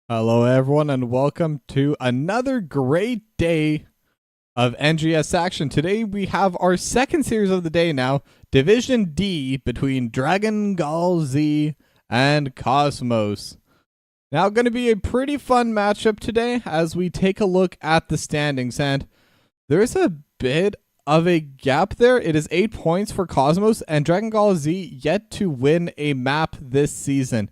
Hello everyone and welcome to another great day of NGS action. Today we have our second series of the day now, Division D between Gall Z and Cosmos. Now going to be a pretty fun matchup today as we take a look at the standings, and there's a bit of a gap there. It is 8 points for Cosmos, and Gall Z yet to win a map this season.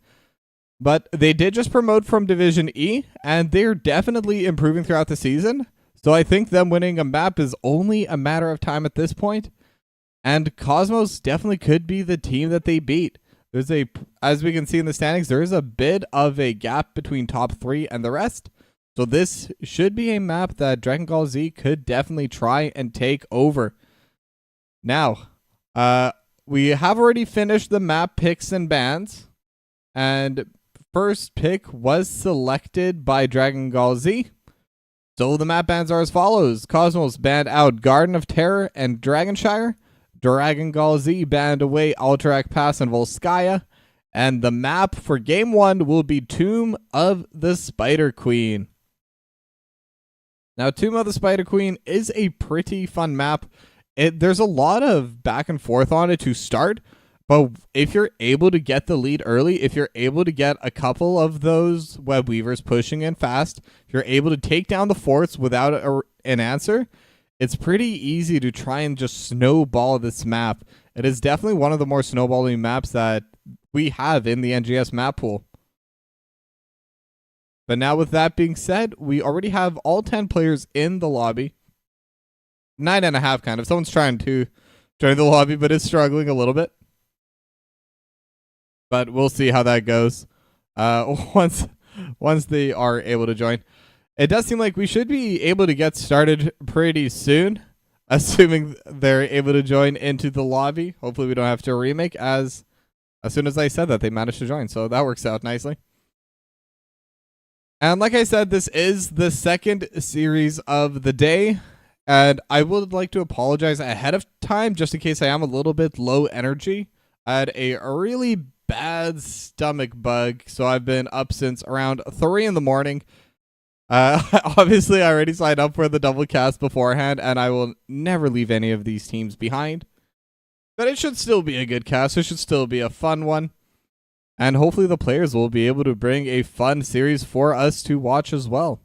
But they did just promote from Division E, and they're definitely improving throughout the season. So I think them winning a map is only a matter of time at this point. And Cosmos definitely could be the team that they beat. As we can see in the standings, there is a bit of a gap between top 3 and the rest. So this should be a map that Gall Z could definitely try and take over. Now, we have already finished the map picks and bans. And first pick was selected by Gall Z. So the map bans are as follows. Cosmos banned out Garden of Terror and Dragonshire. Gall Z banned away Alterac Pass and Volskaya. And the map for game 1 will be Tomb of the Spider Queen. Now, Tomb of the Spider Queen is a pretty fun map. There's a lot of back and forth on it to start. But if you're able to get the lead early, if you're able to get a couple of those web weavers pushing in fast, if you're able to take down the forts without an answer, it's pretty easy to try and just snowball this map. It is definitely one of the more snowballing maps that we have in the NGS map pool. But now with that being said, we already have all 10 players in the lobby. 9.5 kind of. Someone's trying to join the lobby, but is struggling a little bit. But we'll see how that goes once they are able to join. It does seem like we should be able to get started pretty soon, assuming they're able to join into the lobby. Hopefully we don't have to remake as soon as I said that they managed to join. So that works out nicely. And like I said, this is the second series of the day. And I would like to apologize ahead of time just in case I am a little bit low energy. I had a really bad stomach bug, so I've been up since around 3 in the morning. Obviously, I already signed up for the double cast beforehand, and I will never leave any of these teams behind. But it should still be a good cast. It should still be a fun one. And hopefully the players will be able to bring a fun series for us to watch as well.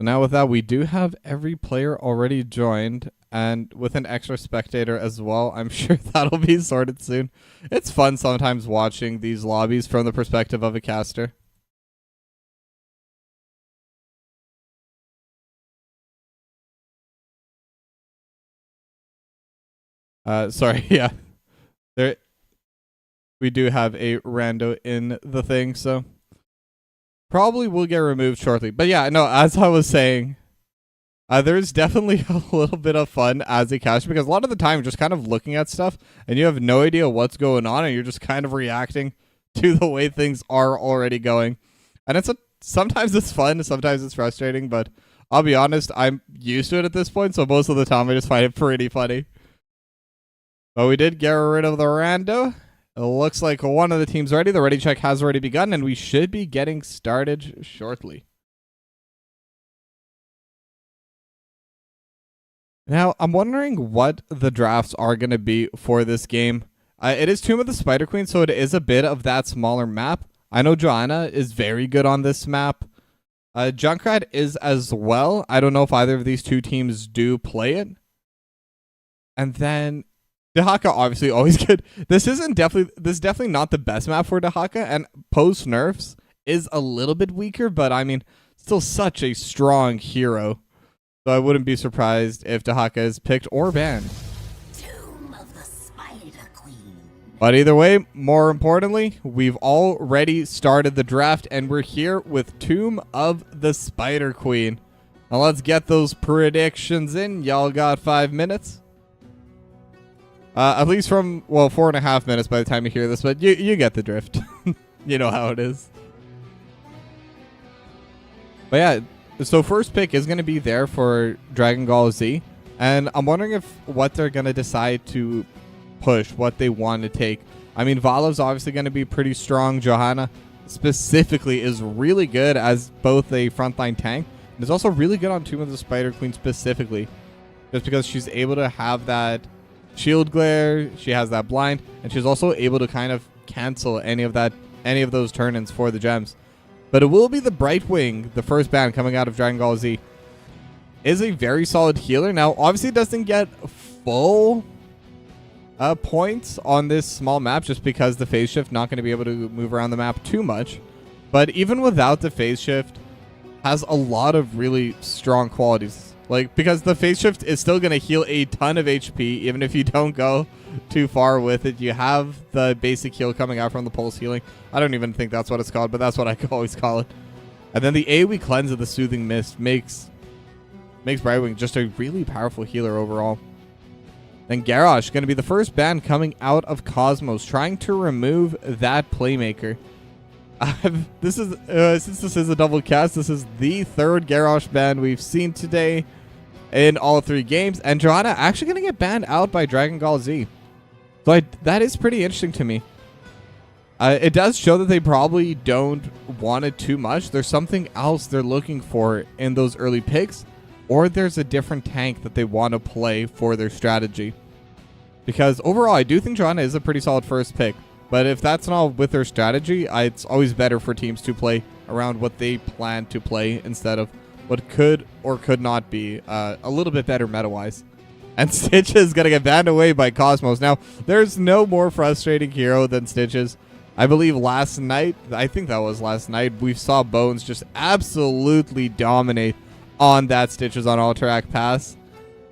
So now with that, we do have every player already joined. And with an extra spectator as well. I'm sure that'll be sorted soon. It's fun sometimes watching these lobbies from the perspective of a caster. Sorry, yeah. We do have a rando in the thing, so probably will get removed shortly. But yeah, no, as I was saying, there's definitely a little bit of fun as a caster because a lot of the time you're just kind of looking at stuff and you have no idea what's going on and you're just kind of reacting to the way things are already going. And sometimes it's fun, sometimes it's frustrating, but I'll be honest, I'm used to it at this point, so most of the time I just find it pretty funny. But we did get rid of the rando. It looks like one of the teams ready. The ready check has already begun and we should be getting started shortly. Now, I'm wondering what the drafts are going to be for this game. It is Tomb of the Spider Queen, so it is a bit of that smaller map. I know Joanna is very good on this map. Junkrat is as well. I don't know if either of these two teams do play it. And then Dehaka, obviously, always good. This is definitely not the best map for Dehaka, and post nerfs is a little bit weaker, but I mean, still such a strong hero. So I wouldn't be surprised if Dehaka is picked or banned. Tomb of the But either way, more importantly, we've already started the draft, and we're here with Tomb of the Spider Queen. Now let's get those predictions in. Y'all got 5 minutes. At least from, well, 4.5 minutes by the time you hear this, but you get the drift. You know how it is. But yeah, so first pick is going to be there for Dragon Gall Z. And I'm wondering if what they're going to decide to push, what they want to take. I mean, Vala's obviously going to be pretty strong. Johanna specifically is really good as both a frontline tank. And is also really good on Tomb of the Spider Queen specifically. Just because she's able to have that shield glare, she has that blind, and she's also able to kind of cancel any of those turn-ins for the gems. But it will be the Brightwing, the first band coming out of Dragon Gall Z. Is a very solid healer. Now, obviously it doesn't get full points on this small map just because the phase shift not going to be able to move around the map too much. But even without the phase shift, has a lot of really strong qualities. Like, because the phase shift is still going to heal a ton of HP, even if you don't go too far with it. You have the basic heal coming out from the pulse healing. I don't even think that's what it's called, but that's what I always call it. And then the AoE cleanse of the Soothing Mist makes Brightwing just a really powerful healer overall. Then Garrosh, going to be the first band coming out of Cosmos, trying to remove that Playmaker. Since this is a double cast, this is the third Garrosh ban we've seen today in all 3 games, and Johanna actually going to get banned out by Dragon Gall Z. So that is pretty interesting to me. It does show that they probably don't want it too much. There's something else they're looking for in those early picks, or there's a different tank that they want to play for their strategy. Because overall, I do think Johanna is a pretty solid first pick. But if that's not with their strategy, it's always better for teams to play around what they plan to play instead of what could or could not be a little bit better meta-wise. And Stitches is going to get banned away by Cosmos. Now, there's no more frustrating hero than Stitches. I believe last night, I think that was last night, we saw Bones just absolutely dominate on that Stitches on Alterac pass.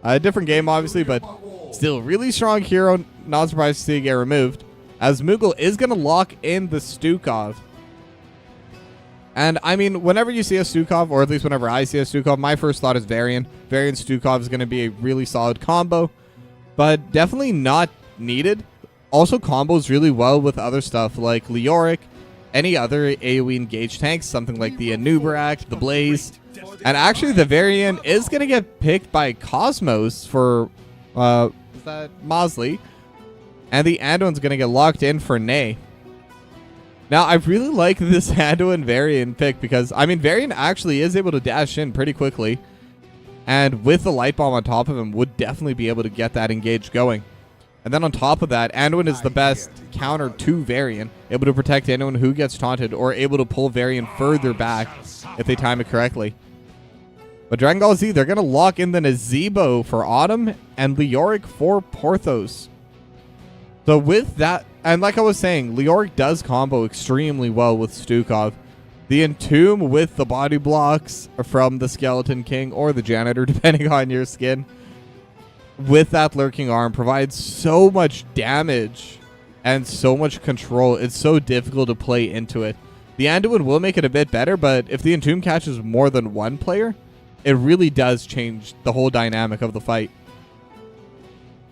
A different game, obviously, but still really strong hero. Not surprised to see it get removed, as Moogle is going to lock in the Stukov. And, I mean, whenever you see a Stukov, or at least whenever I see a Stukov, my first thought is Varian. Varian Stukov is going to be a really solid combo, but definitely not needed. Also combos really well with other stuff like Leoric, any other AoE engaged tanks, something like the Anubarak, the Blaze. And actually, the Varian is going to get picked by Cosmos for, is that Mosley? And the Anduin's going to get locked in for Nay. Now, I really like this Anduin Varian pick because, I mean, Varian actually is able to dash in pretty quickly. And with the Light Bomb on top of him, would definitely be able to get that engage going. And then on top of that, Anduin is the best counter to Varian, able to protect anyone who gets taunted or able to pull Varian further back if they time it correctly. But Dragon Gall Z, they're going to lock in the Nazebo for Autumn and Leoric for Porthos. So with that, and like I was saying, Leoric does combo extremely well with Stukov. The Entomb with the body blocks from the Skeleton King or the Janitor, depending on your skin, with that Lurking Arm provides so much damage and so much control. It's so difficult to play into it. The Anduin will make it a bit better, but if the Entomb catches more than one player, it really does change the whole dynamic of the fight.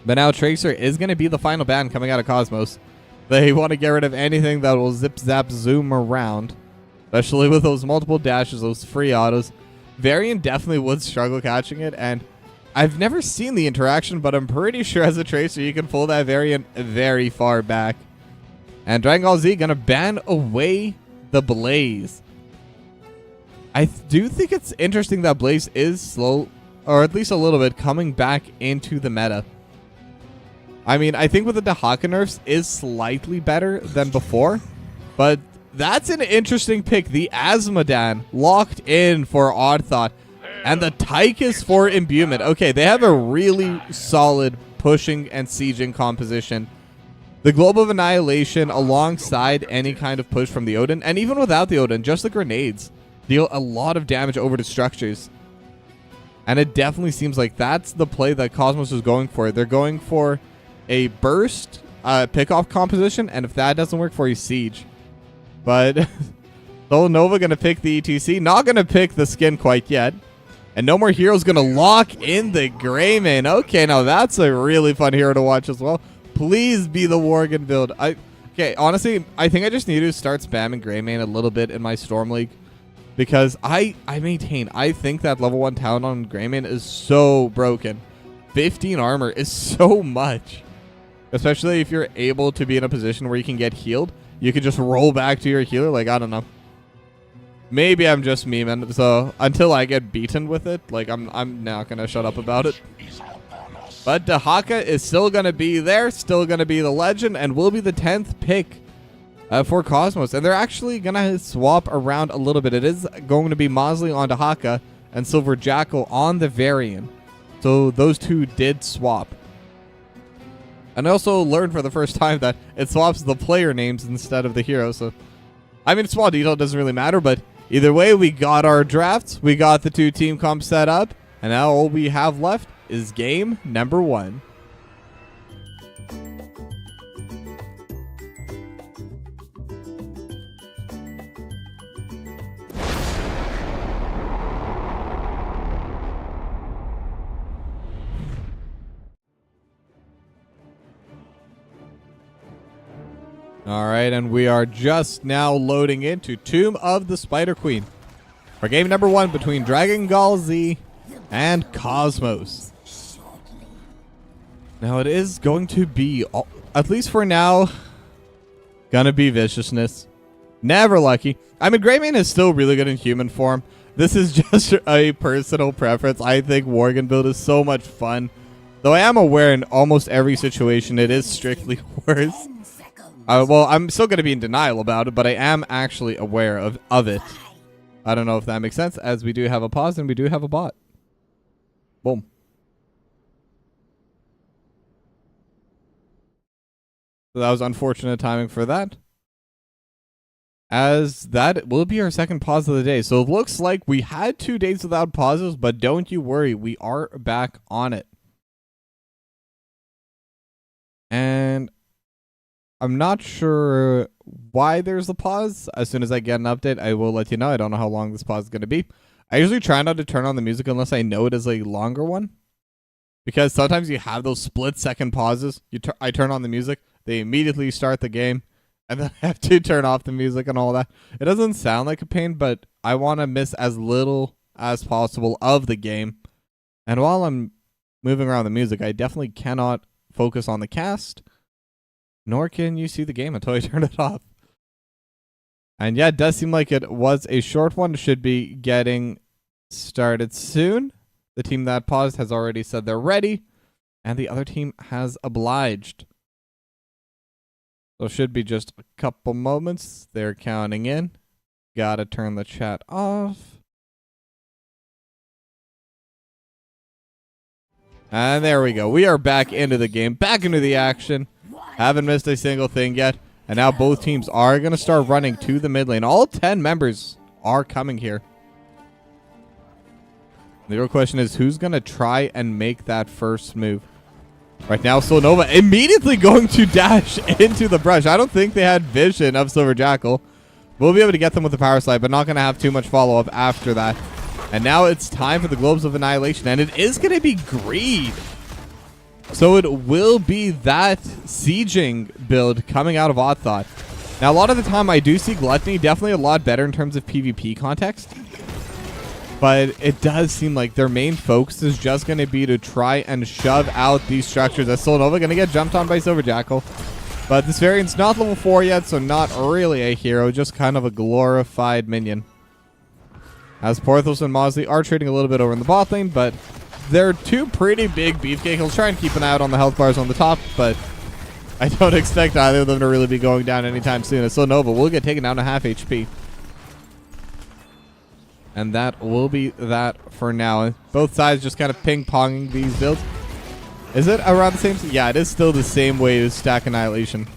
But now Tracer is going to be the final ban coming out of Cosmos. They want to get rid of anything that will zip, zap, zoom around. Especially with those multiple dashes, those free autos. Varian definitely would struggle catching it. And I've never seen the interaction, but I'm pretty sure as a Tracer, you can pull that Varian very far back. And Dragon Gall Z going to ban away the Blaze. I do think it's interesting that Blaze is slow, or at least a little bit, coming back into the meta. I mean, I think with the Dahaka nerfs is slightly better than before, but that's an interesting pick. The Asmodan locked in for Odd Thought, and the Tychus for Imbuement. Okay, they have a really solid pushing and sieging composition. The Globe of Annihilation alongside any kind of push from the Odin, and even without the Odin, just the grenades deal a lot of damage over to structures. And it definitely seems like that's the play that Cosmos is going for. They're going for a burst pick-off composition, and if that doesn't work for you, Siege. But Nova gonna pick the ETC, not gonna pick the skin quite yet. And No More Heroes gonna lock in the Greymane. Okay, now that's a really fun hero to watch as well. Please be the Worgen build. Okay, honestly, I think I just need to start spamming Greymane a little bit in my Storm League. Because I think that level 1 talent on Greymane is so broken. 15 armor is so much. Especially if you're able to be in a position where you can get healed. You can just roll back to your healer. Like, I don't know. Maybe I'm just memeing, so until I get beaten with it, like I'm not gonna shut up about it. But Dahaka is still gonna be there, still gonna be the legend, and will be the 10th pick for Cosmos. And they're actually gonna swap around a little bit. It is going to be Mosley on Dahaka and Silver Jackal on the Varian. So those two did swap. And I also learned for the first time that it swaps the player names instead of the hero. So, I mean, small detail, doesn't really matter, but either way, we got our drafts, we got the 2 team comps set up, and now all we have left is game number 1. All right, and we are just now loading into Tomb of the Spider Queen for game number 1 between Dragon Gall Z and Cosmos. Now it is going to be, at least for now, gonna be Viciousness. Never Lucky. I mean, Greymane is still really good in human form. This is just a personal preference. I think Worgen build is so much fun. Though I am aware in almost every situation it is strictly worse. Well, I'm still going to be in denial about it, but I am actually aware of it. I don't know if that makes sense, as we do have a pause and we do have a bot. Boom. So that was unfortunate timing for that. As that will be our second pause of the day. So it looks like we had 2 days without pauses, but don't you worry, we are back on it. And I'm not sure why there's a pause. As soon as I get an update, I will let you know. I don't know how long this pause is going to be. I usually try not to turn on the music unless I know it is a longer one. Because sometimes you have those split-second pauses. I turn on the music, they immediately start the game, and then I have to turn off the music and all that. It doesn't sound like a pain, but I want to miss as little as possible of the game. And while I'm moving around the music, I definitely cannot focus on the cast. Nor can you see the game until I turn it off. And yeah, it does seem like it was a short one. Should be getting started soon. The team that paused has already said they're ready. And the other team has obliged. So should be just a couple moments. They're counting in. Gotta turn the chat off. And there we go. We are back into the game. Back into the action. Haven't missed a single thing yet. And now both teams are going to start running to the mid lane. All 10 members are coming here. The real question is, who's going to try and make that first move? Right now, Nova immediately going to dash into the brush. I don't think they had vision of Silver Jackal. We'll be able to get them with the power slide, but not going to have too much follow-up after that. And now it's time for the Globes of Annihilation. And it is going to be Greed. So it will be that sieging build coming out of Odd Thought. Now, a lot of the time, I do see Gluttony definitely a lot better in terms of PvP context. But it does seem like their main focus is just going to be to try and shove out these structures. As Nova going to get jumped on by Silver Jackal. But this variant's not level 4 yet, so not really a hero, just kind of a glorified minion. As Porthos and Mosley are trading a little bit over in the bot lane, but they're 2 pretty big beefcake. He'll try and keep an eye out on the health bars on the top, but I don't expect either of them to really be going down anytime soon. As Nova will get taken down to half HP. And that will be that for now. Both sides just kind of ping-ponging these builds. Is it around the same? Yeah, it is still the same way as Stack Annihilation.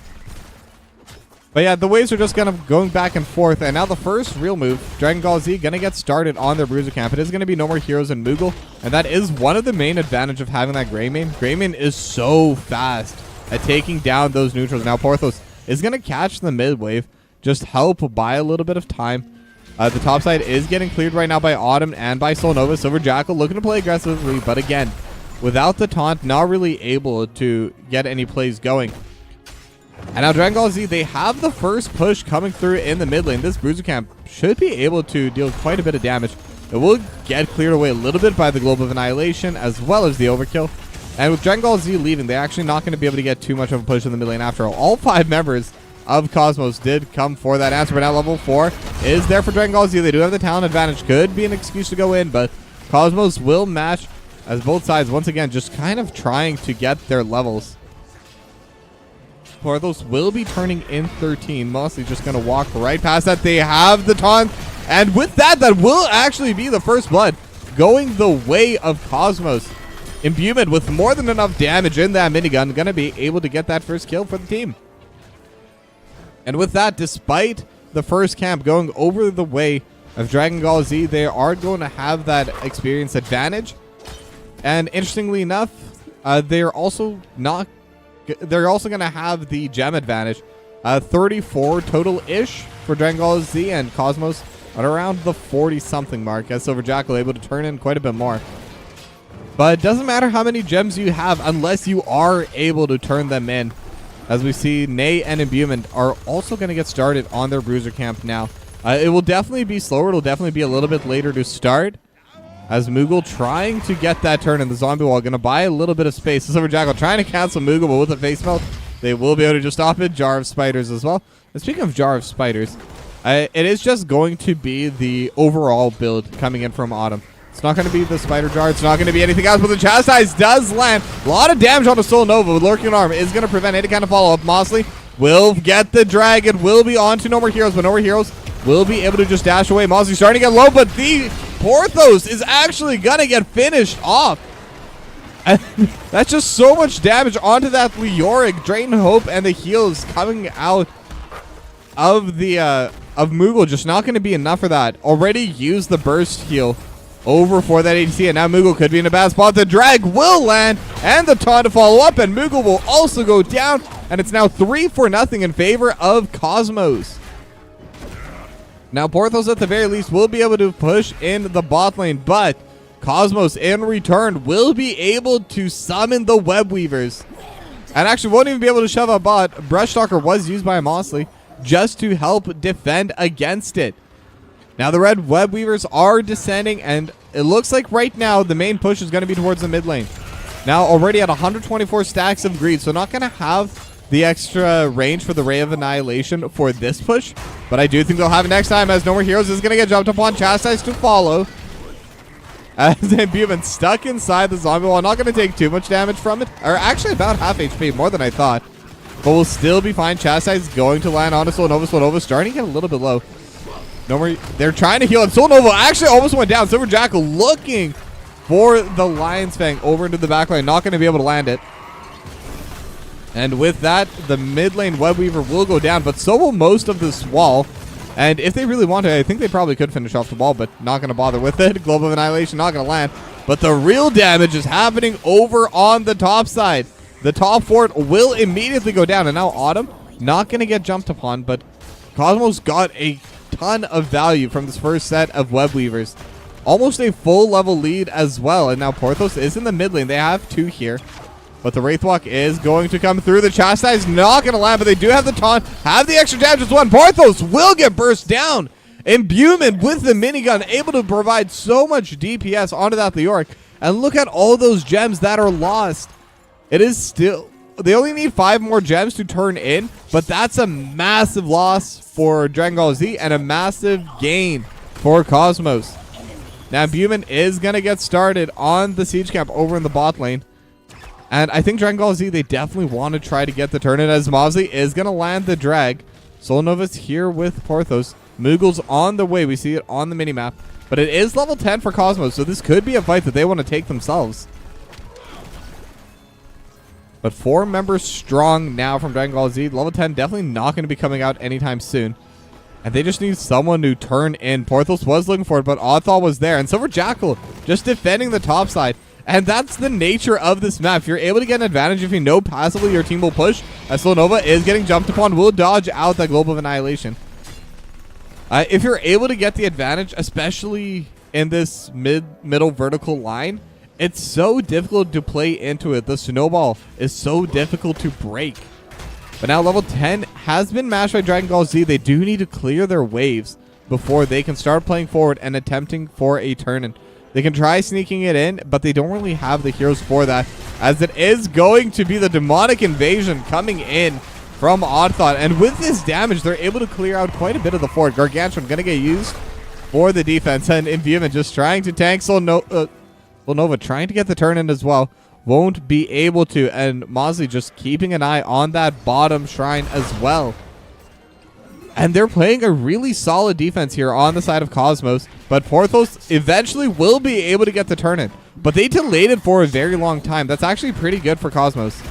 But yeah, the waves are just kind of going back and forth. And now the first real move, Dragon Gall Z, going to get started on their Bruiser camp. It is going to be No More Heroes and Moogle. And that is one of the main advantage of having that Greymane. Greymane is so fast. at taking down those neutrals. Now Porthos is going to catch the mid wave, just help buy a little bit of time. The top side is getting cleared right now by Autumn and by Solnova. Silver Jackal looking to play aggressively, but again, without the taunt, not really able to get any plays going. And now Dragon Gall Z, they have the first push coming through in the mid lane. This Bruiser Camp should be able to deal quite a bit of damage. It will get cleared away a little bit by the Globe of Annihilation as well as the Overkill. And with Dragon Gall Z leaving, they're actually not going to be able to get too much of a push in the mid lane after all. All 5 members of Cosmos did come for that answer, but now level 4 is there for Dragon Gall Z. They do have the talent advantage. Could be an excuse to go in, but Cosmos will match as both sides, once again, just kind of trying to get their levels. Porthos will be turning in 13. Mostly just going to walk right past that. They have the taunt. And with that, that will actually be the first blood going the way of Cosmos. Imbuement with more than enough damage in that minigun, going to be able to get that first kill for the team. And with that, despite the first camp going over the way of Dragon Gall Z, they are going to have that experience advantage. And interestingly enough, they're also going to have the gem advantage. 34 total-ish for Dragon Gall Z, and Cosmos at around the 40-something mark, as Silver Jackal able to turn in quite a bit more. But it doesn't matter how many gems you have unless you are able to turn them in. As we see, Nay and Imbuement are also going to get started on their Bruiser Camp now. It will definitely be slower. It'll definitely be a little bit later to start, as Moogle trying to get that turn in the zombie wall, going to buy a little bit of space. Silver Jackal trying to cancel Moogle, but with a face melt, they will be able to just stop it. Jar of Spiders as well. And speaking of Jar of Spiders, it is just going to be the overall build coming in from Autumn. It's not going to be the Spider Jar. It's not going to be anything else, but the Chastise does land. A lot of damage on the Soul Nova with Lurking Arm is going to prevent any kind of follow-up. Mosley will get the dragon, will be on to No More Heroes, but No More Heroes will be able to just dash away. Mosley starting to get low, but the Porthos is actually going to get finished off. And that's just so much damage onto that Leoric. Drain Hope and the heals coming out of the of Moogle just not going to be enough for that. Already used the burst heal over for that ADC, and now Moogle could be in a bad spot. The drag will land, and the taunt to follow up, and Moogle will also go down, and it's now 3-0 in favor of Cosmos. Now Porthos at the very least will be able to push in the bot lane, but Cosmos in return will be able to summon the Web Weavers, and actually won't even be able to shove a bot. Brush Stalker was used by Mosley just to help defend against it. Now the red Web Weavers are descending, and it looks like right now the main push is going to be towards the mid lane. Now already at 124 stacks of greed, so not going to have the extra range for the Ray of Annihilation for this push, but I do think they'll have it next time, as No More Heroes is going to get jumped upon. Chastise to follow, as Imbuement stuck inside the zombie wall. Not going to take too much damage from it, or actually about half HP, more than I thought, but we'll still be fine. Chastise going to land on a Solnova. Solnova starting to get a little bit low. No more. They're trying to heal, and Solnova actually almost went down. Silver Jackal looking for the Lion's Fang over into the back lane. Not going to be able to land it. And with that, the mid lane Web Weaver will go down, but so will most of this wall. And if they really want to, I think they probably could finish off the wall, but not going to bother with it. Globe of Annihilation not going to land. But the real damage is happening over on the top side. The top fort will immediately go down, and now Autumn not going to get jumped upon, but Cosmos got a ton of value from this first set of Web Weavers. Almost a full level lead as well, and now Porthos is in the mid lane. They have 2 here, but the Wraithwalk is going to come through. The Chastise not going to land, but they do have the taunt, have the extra damage as well. Porthos will get burst down. Imbuement with the minigun, able to provide so much DPS onto that Leoric, and look at all those gems that are lost. It is still, they only need 5 more gems to turn in, but that's a massive loss for Dragon Gall Z and a massive gain for Cosmos. Now Imbuement is going to get started on the siege camp over in the bot lane, and I think Dragon Gall Z, they definitely want to try to get the turn in, as Mosley is going to land the drag. Solnova's here with Porthos. Moogle's on the way. We see it on the minimap, but it is level 10 for Cosmos, so this could be a fight that they want to take themselves. But 4 members strong now from Dragon Gall Z. Level 10 definitely not going to be coming out anytime soon. And they just need someone to turn in. Porthos was looking for it, but Oddthal was there. And Silver Jackal just defending the top side. And that's the nature of this map. You're able to get an advantage if you know passively your team will push. As Nova is getting jumped upon, will dodge out that Globe of Annihilation. If you're able to get the advantage, especially in this middle vertical line, it's so difficult to play into it. The snowball is so difficult to break. But now level 10 has been matched by Dragon Gall Z. They do need to clear their waves before they can start playing forward and attempting for a turn-in. They can try sneaking it in, but they don't really have the heroes for that, as it is going to be the demonic invasion coming in from Oddthought. And with this damage, they're able to clear out quite a bit of the fort. Gargantuan going to get used for the defense, and Imbuement just trying to tank Nova trying to get the turn in as well. Won't be able to, and Mosley just keeping an eye on that bottom shrine as well. And they're playing a really solid defense here on the side of Cosmos. But Porthos eventually will be able to get the turn in. But they delayed it for a very long time. That's actually pretty good for Cosmos,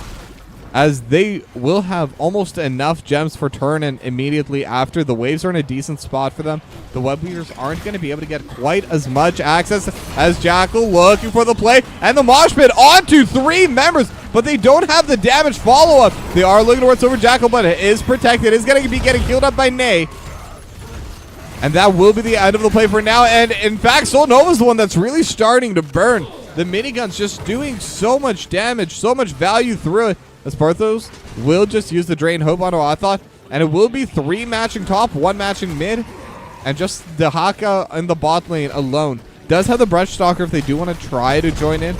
as they will have almost enough gems for turn in immediately after. The waves are in a decent spot for them. The web weavers aren't going to be able to get quite as much access as Jackal looking for the play. And the mosh pit onto 3 members, but they don't have the damage follow-up. They are looking towards Silver Jackal, but it is protected. It's going to be getting killed up by Nay. And that will be the end of the play for now. And in fact, Soul Nova's the one that's really starting to burn. The minigun's just doing so much damage, so much value through it. As Porthos will just use the Drain Hope onto Oddthought, and it will be 3 matching top, 1 matching mid, and just the Haka in the bot lane alone. Does have the Brush Stalker if they do want to try to join in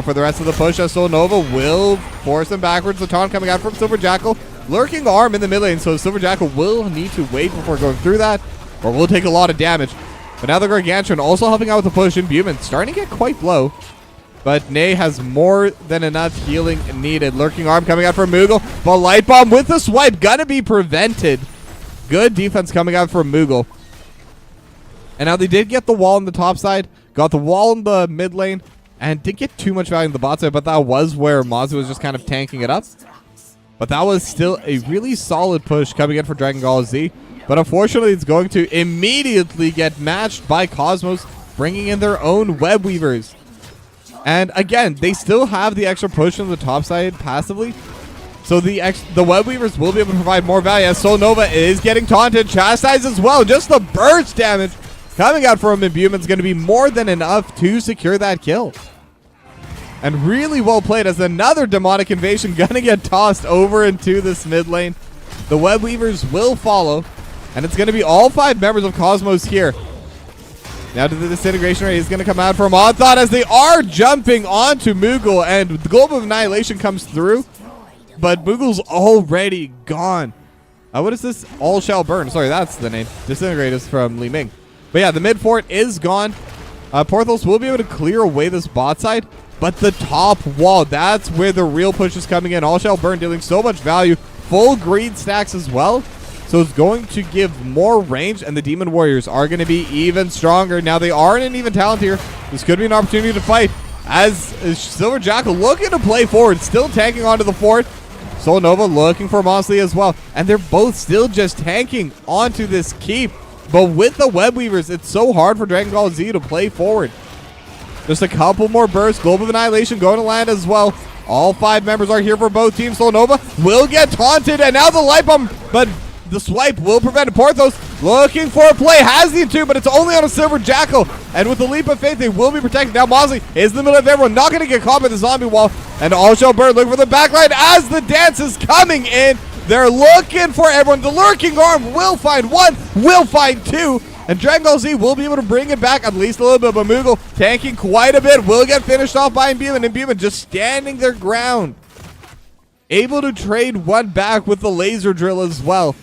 for the rest of the push, as Soul Nova will force them backwards. The taunt coming out from Silver Jackal. Lurking Arm in the mid lane, so Silver Jackal will need to wait before going through that, or will take a lot of damage. But now the Gargantuan also helping out with the push, and Imbuement starting to get quite low. But Nay has more than enough healing needed. Lurking Arm coming out from Moogle. But Light Bomb with the swipe. Gonna be prevented. Good defense coming out from Moogle. And now they did get the wall on the top side. Got the wall in the mid lane. And didn't get too much value in the bot side. But that was where Mazu was just kind of tanking it up. But that was still a really solid push coming in for Dragon Gall Z. But unfortunately, it's going to immediately get matched by Cosmos, bringing in their own web weavers. And again, they still have the extra push on the top side passively. So the web weavers will be able to provide more value, as Soul Nova is getting taunted, chastised as well. Just the burst damage coming out from Imbuement is going to be more than enough to secure that kill. And really well played, as another demonic invasion going to get tossed over into this mid lane. The web weavers will follow, and it's going to be all 5 members of Cosmos here. Now the disintegration ray is going to come out from Oddthought, as they are jumping onto Moogle, and the Globe of Annihilation comes through, but Moogle's already gone. What is this? All Shall Burn. Sorry, that's the name. Disintegrate is from Li Ming. But yeah, the mid fort is gone. Porthos will be able to clear away this bot side, but the top wall, that's where the real push is coming in. All Shall Burn dealing so much value. Full greed stacks as well. So it's going to give more range, and the Demon Warriors are going to be even stronger. Now they are in an even talent here. This could be an opportunity to fight, as Silver Jackal looking to play forward, still tanking onto the fort. Soul Nova looking for Mosley as well. And they're both still just tanking onto this keep. But with the web weavers, it's so hard for Dragon Gall Z to play forward. Just a couple more bursts. Globe of Annihilation going to land as well. All 5 members are here for both teams. Soul Nova will get taunted, and now the Light Bomb, but the swipe will prevent it. Porthos looking for a play. Has the 2, but it's only on a Silver Jackal. And with the Leap of Faith, they will be protected. Now Mosley is in the middle of everyone. Not going to get caught by the zombie wall. And All Shall Burn looking for the backline as the dance is coming in. They're looking for everyone. The Lurking Arm will find 1, will find 2. And Dragon Gall Z will be able to bring it back at least a little bit. But Moogle tanking quite a bit. Will get finished off by Imbuement. Imbuement just standing their ground. Able to trade 1 back with the laser drill as well.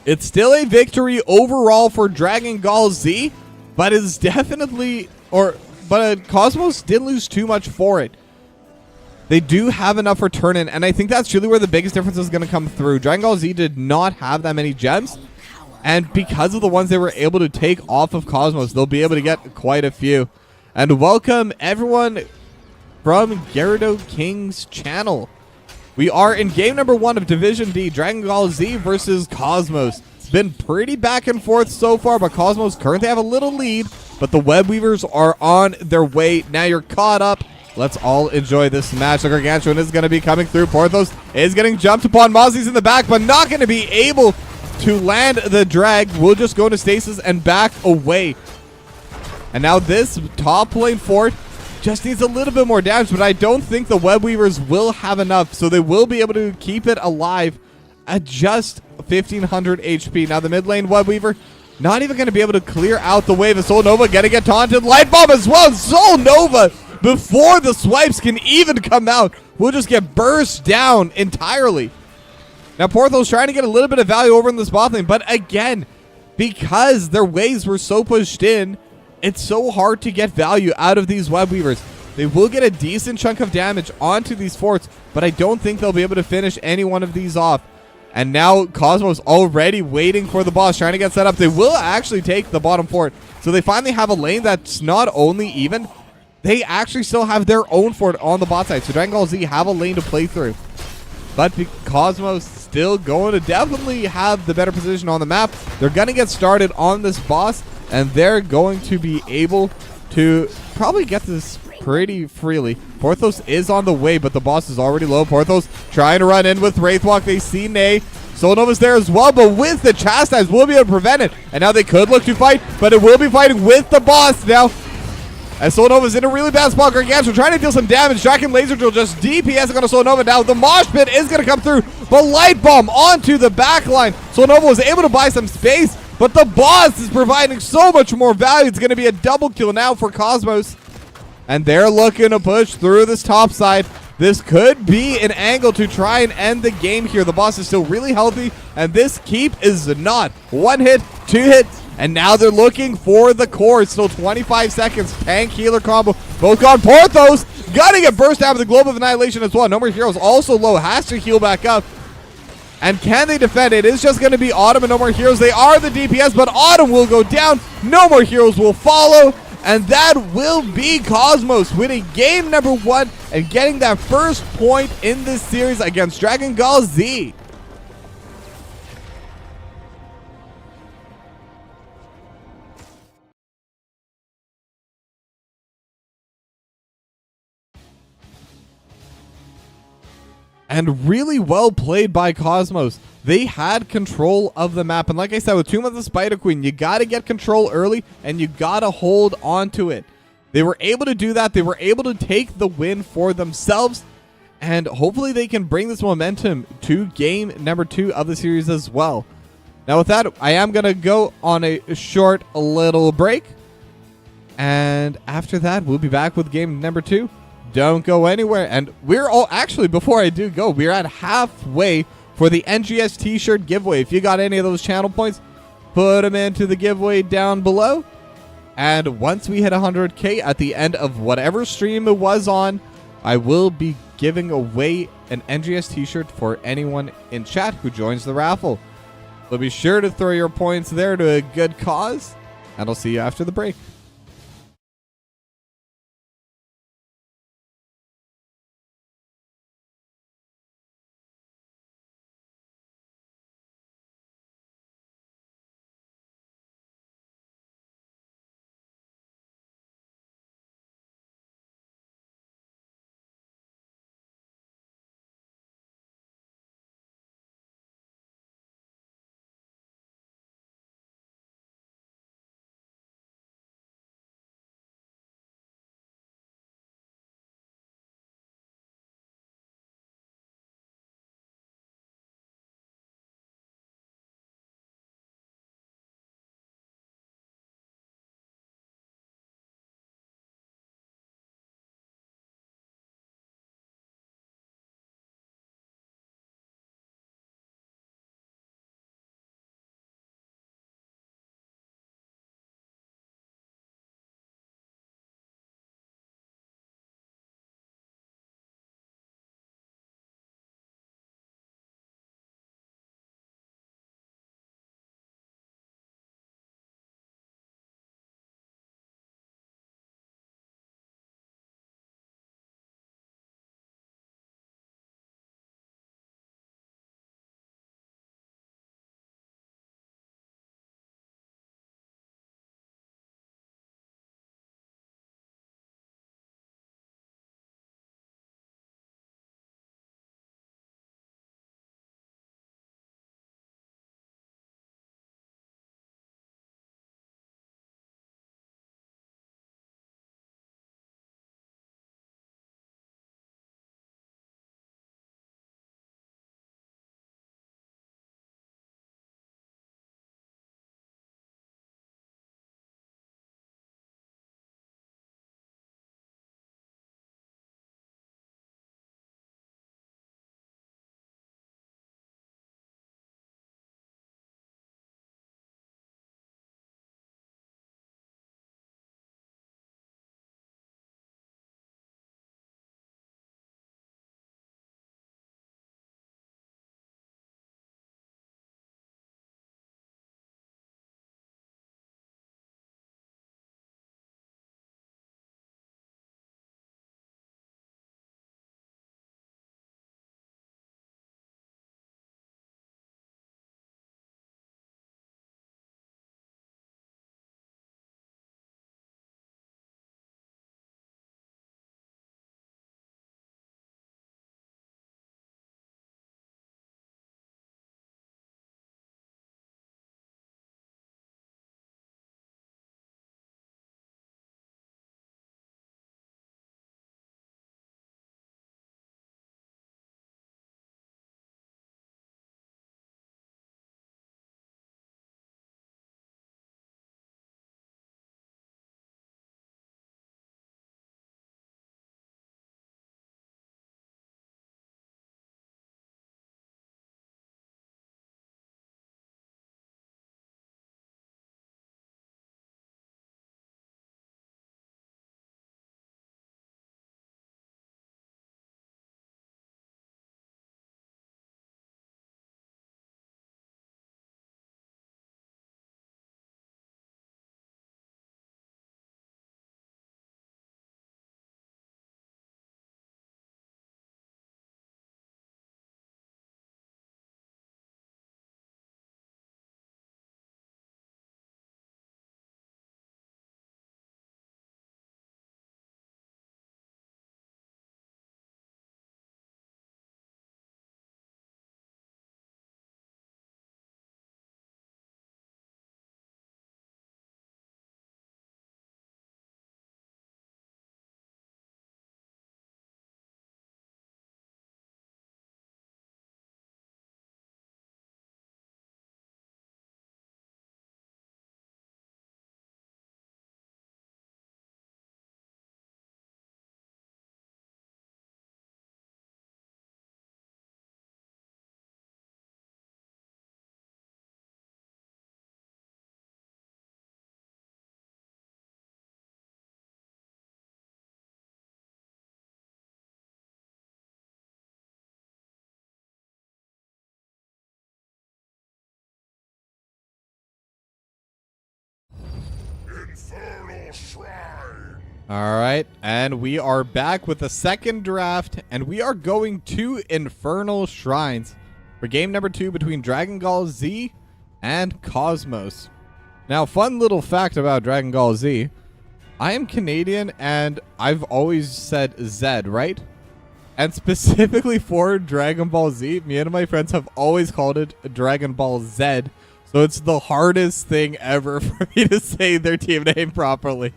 It's still a victory overall for Dragon Gall Z, but it's definitely, but Cosmos didn't lose too much for it. They do have enough for turn-in, and I think that's really where the biggest difference is going to come through. Dragon Gall Z did not have that many gems, and because of the ones they were able to take off of Cosmos, they'll be able to get quite a few. And welcome everyone from Gyarados King's channel. We are in game number 1 of Division D, Dragon Gall Z versus Cosmos. been pretty back and forth so far, but Cosmos currently have a little lead, but the Web Weavers are on their way. Now you're caught up. Let's all enjoy this match. The Gargantuan is going to be coming through. Porthos is getting jumped upon. Mozzie's in the back, but not going to be able to land the drag. We'll just go into stasis and back away. And now this top lane fort just needs a little bit more damage, but I don't think the Web Weavers will have enough, so they will be able to keep it alive at just 1500 HP. Now the mid lane Web Weaver not even going to be able to clear out the wave. Soul Nova going to get taunted. Light Bomb as well. Soul Nova, before the swipes can even come out, will just get burst down entirely. Now Porthos trying to get a little bit of value over in this bot lane, but again, because their waves were so pushed in, it's so hard to get value out of these Web Weavers. They will get a decent chunk of damage onto these forts, but I don't think they'll be able to finish any one of these off. And now Cosmos already waiting for the boss, trying to get set up. They will actually take the bottom fort. So they finally have a lane that's not only even, they actually still have their own fort on the bot side. So Dragon Gall Z have a lane to play through. But Cosmos still going to definitely have the better position on the map. They're going to get started on this boss, and they're going to be able to probably get this pretty freely. Porthos is on the way, but the boss is already low. Porthos trying to run in with Wraithwalk. They see Nay. Soul Nova's there as well, but with the Chastise, will be able to prevent it. And now they could look to fight, but it will be fighting with the boss now. As Soul Nova's in a really bad spot. Gargantuan trying to deal some damage. Dragon Laser Drill just DPSing on a Soul Nova. Now the Mosh Pit is going to come through, but Light Bomb onto the back line. Soul Nova was able to buy some space, but the boss is providing so much more value. It's going to be a double kill now for Cosmos. And they're looking to push through this top side. This could be an angle to try and end the game here. The boss is still really healthy, and this keep is not. 1 hit, 2 hits, and now they're looking for the core. It's still 25 seconds. Tank healer combo. Both gone. Porthos gonna get burst out with the Globe of Annihilation as well. No More Heroes also low. Has to heal back up. And can they defend it? It's just going to be Autumn and No More Heroes. They are the DPS, but Autumn will go down. No More Heroes will follow. And that will be Cosmos winning game number 1 and getting that first point in this series against Dragon Gall Z. And really well played by Cosmos. They had control of the map. And like I said, with Tomb of the Spider Queen, you got to get control early and you got to hold on to it. They were able to do that. They were able to take the win for themselves. And hopefully they can bring this momentum to game number 2 of the series as well. Now with that, I am going to go on a short little break. And after that, we'll be back with game number 2. Don't go anywhere. And we're all actually, before I do go, we're at halfway for the NGS t-shirt giveaway. If you got any of those channel points, put them into the giveaway down below. And once we hit 100K at the end of whatever stream it was on, I will be giving away an NGS t-shirt for anyone in chat who joins the raffle. So be sure to throw your points there to a good cause, and I'll see you after the break. Alright, and we are back with the second draft, and we are going to Infernal Shrines for game number 2 between Dragon Gall Z and Cosmos. Now, fun little fact about Dragon Gall Z, I am Canadian and I've always said Z, right? And specifically for Dragon Ball Z, me and my friends have always called it Dragon Ball Z, so it's the hardest thing ever for me to say their team name properly.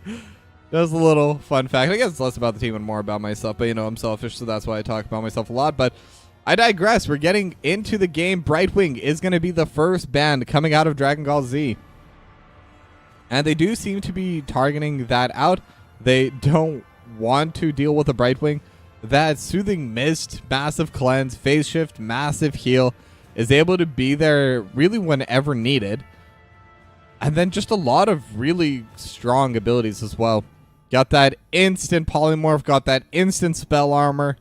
Just a little fun fact. I guess it's less about the team and more about myself, but you know, I'm selfish, so that's why I talk about myself a lot. But I digress. We're getting into the game. Brightwing is going to be the first band coming out of Dragon Gall Z. And they do seem to be targeting that out. They don't want to deal with a Brightwing. That Soothing Mist, massive cleanse, phase shift, massive heal is able to be there really whenever needed. And then just a lot of really strong abilities as well. Got that instant polymorph, got that instant spell armor.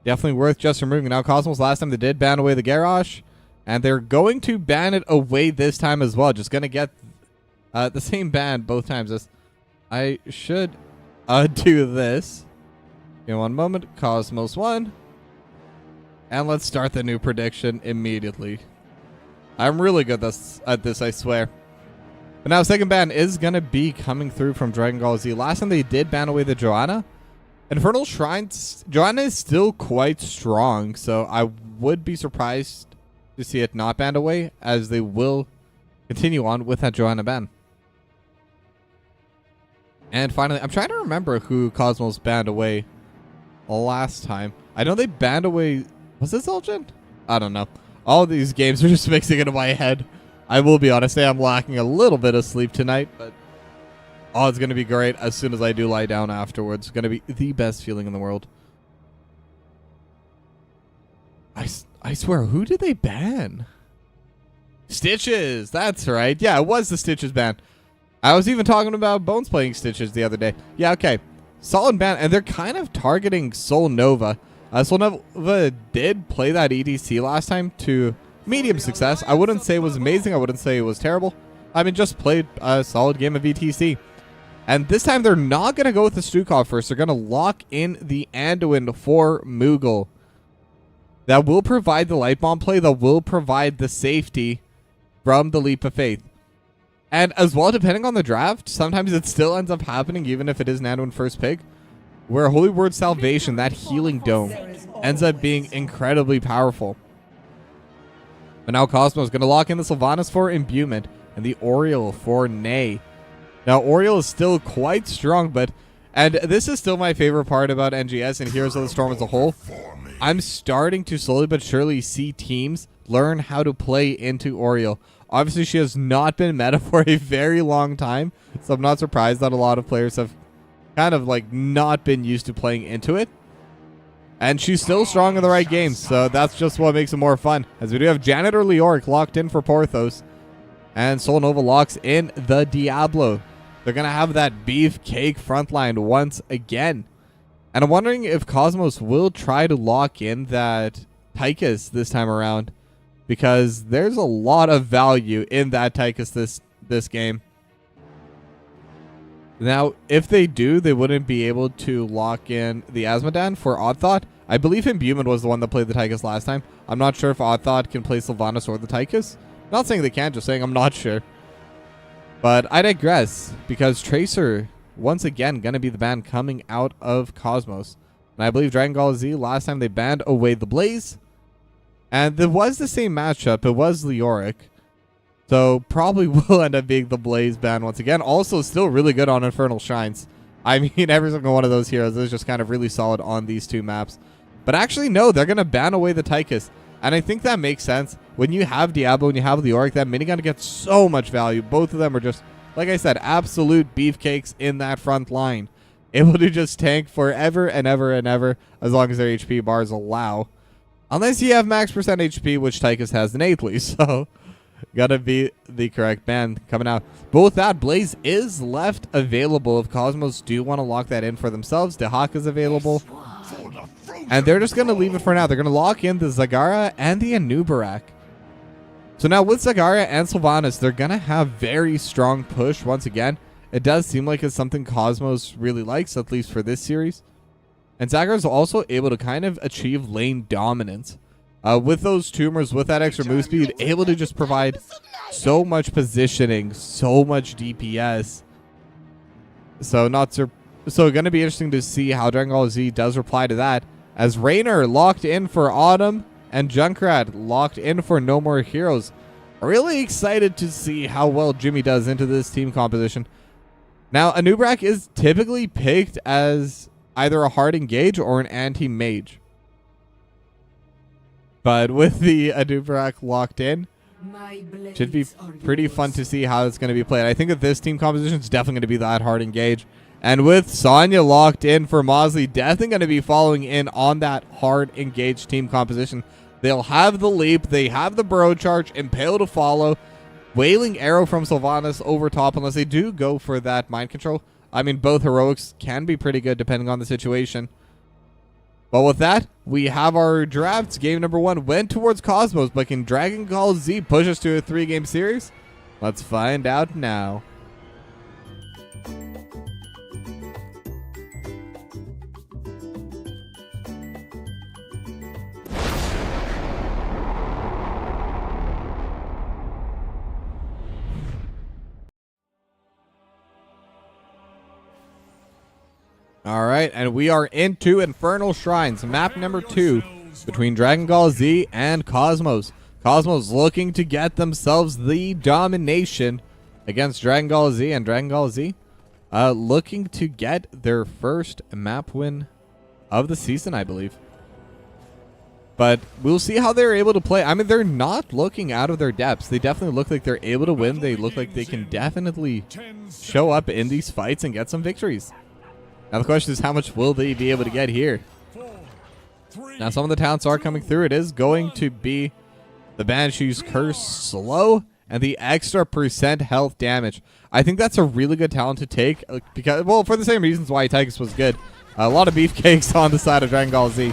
Definitely worth just removing. Now, Cosmos, last time they did ban away the Garrosh, and they're going to ban it away this time as well. Just going to get the same ban both times. I should do this. In one moment, Cosmos 1. And let's start the new prediction immediately. I'm really good at this, I swear. But now, second ban is going to be coming through from Dragon Gall Z. Last time they did ban away the Johanna. Infernal Shrines, Johanna is still quite strong, so I would be surprised to see it not banned away, as they will continue on with that Johanna ban. And finally, I'm trying to remember who Cosmos banned away last time. I know they banned away... Was this Elgin? I don't know. All these games are just mixing into my head. I will be honest, I'm lacking a little bit of sleep tonight, but oh, it's going to be great as soon as I do lie down afterwards. It's going to be the best feeling in the world. I swear, who did they ban? Stitches! That's right. Yeah, it was the Stitches ban. I was even talking about Bones playing Stitches the other day. Yeah, okay. Solid ban, and they're kind of targeting Soul Nova. Soul Nova did play that EDC last time to medium success. I wouldn't say it was amazing. I wouldn't say it was terrible. I mean, just played a solid game of ETC. And this time, they're not going to go with the Stukov first. They're going to lock in the Anduin for Moogle. That will provide the Light Bomb play. That will provide the safety from the Leap of Faith. And as well, depending on the draft, sometimes it still ends up happening, even if it is an Anduin first pick, where Holy Word Salvation, that healing dome, ends up being incredibly powerful. But now Cosmos is going to lock in the Sylvanas for Imbuement and the Oriole for Nay. Now, Oriole is still quite strong, and this is still my favorite part about NGS and Heroes of the Storm as a whole. I'm starting to slowly but surely see teams learn how to play into Oriole. Obviously, she has not been meta for a very long time, so I'm not surprised that a lot of players have kind of like not been used to playing into it. And she's still strong in the right games, so that's just what makes it more fun. As we do have Janitor Leoric locked in for Porthos, and Soul Nova locks in the Diablo. They're going to have that beefcake frontline once again. And I'm wondering if Cosmos will try to lock in that Tychus this time around, because there's a lot of value in that Tychus this game. Now, if they do, they wouldn't be able to lock in the Asmodan for Odd Thought. I believe Imbuement was the one that played the Tychus last time. I'm not sure if Odd Thought can play Sylvanas or the Tychus. Not saying they can't, just saying I'm not sure. But I digress, because Tracer, once again, going to be the ban coming out of Cosmos. And I believe Dragon Gall Z, last time they banned away the Blaze. And it was the same matchup. It was Leoric. So probably will end up being the Blaze ban once again. Also still really good on Infernal Shrines. I mean, every single one of those heroes is just kind of really solid on these two maps. But actually, no, they're going to ban away the Tychus. And I think that makes sense. When you have Diablo and you have Leoric, that minigun gets so much value. Both of them are just, like I said, absolute beefcakes in that front line. Able to just tank forever and ever and ever, as long as their HP bars allow. Unless you have max percent HP, which Tychus has innately, so gotta be the correct ban coming out. But with that, Blaze is left available if Cosmos do want to lock that in for themselves. Dehak is available. And they're just going to leave it for now. They're going to lock in the Zagara and the Anubarak. So now with Zagara and Sylvanas, they're going to have very strong push once again. It does seem like it's something Cosmos really likes, at least for this series. And Zaggar is also able to kind of achieve lane dominance. With those tumors, with that extra move speed, able to just provide so much positioning, so much DPS. So going to be interesting to see how Dragon Ball Z does reply to that. As Raynor locked in for Autumn and Junkrat locked in for No More Heroes. Really excited to see how well Jimmy does into this team composition. Now, Anubrak is typically picked as either a hard engage or an anti-mage. But with the Anubrak locked in, should be pretty fun to see how it's going to be played. I think that this team composition is definitely going to be that hard engage. And with Sonya locked in for Mosley, definitely going to be following in on that hard engage team composition. They'll have the leap, they have the burrow charge, Impale to follow, Wailing Arrow from Sylvanas over top unless they do go for that mind control. I mean, both heroics can be pretty good depending on the situation. But with that, we have our drafts. Game number 1 went towards Cosmos, but can Dragon Ball Z push us to a 3-game series? Let's find out now. All right, and we are into Infernal Shrines, map number 2 between Dragon Ball Z and Cosmos. Cosmos looking to get themselves the domination against Dragon Ball Z, and Dragon Ball Z looking to get their first map win of the season, I believe. But we'll see how they're able to play. I mean, they're not looking out of their depths. They definitely look like they're able to win. They look like they can definitely show up in these fights and get some victories. Now the question is, how much will they be able to get here? Now some of the talents are coming through. It is going to be the Banshee's Curse slow and the extra % health damage. I think that's a really good talent to take because, well, for the same reasons why Tychus was good. A lot of beefcakes on the side of Dragon Ball Z.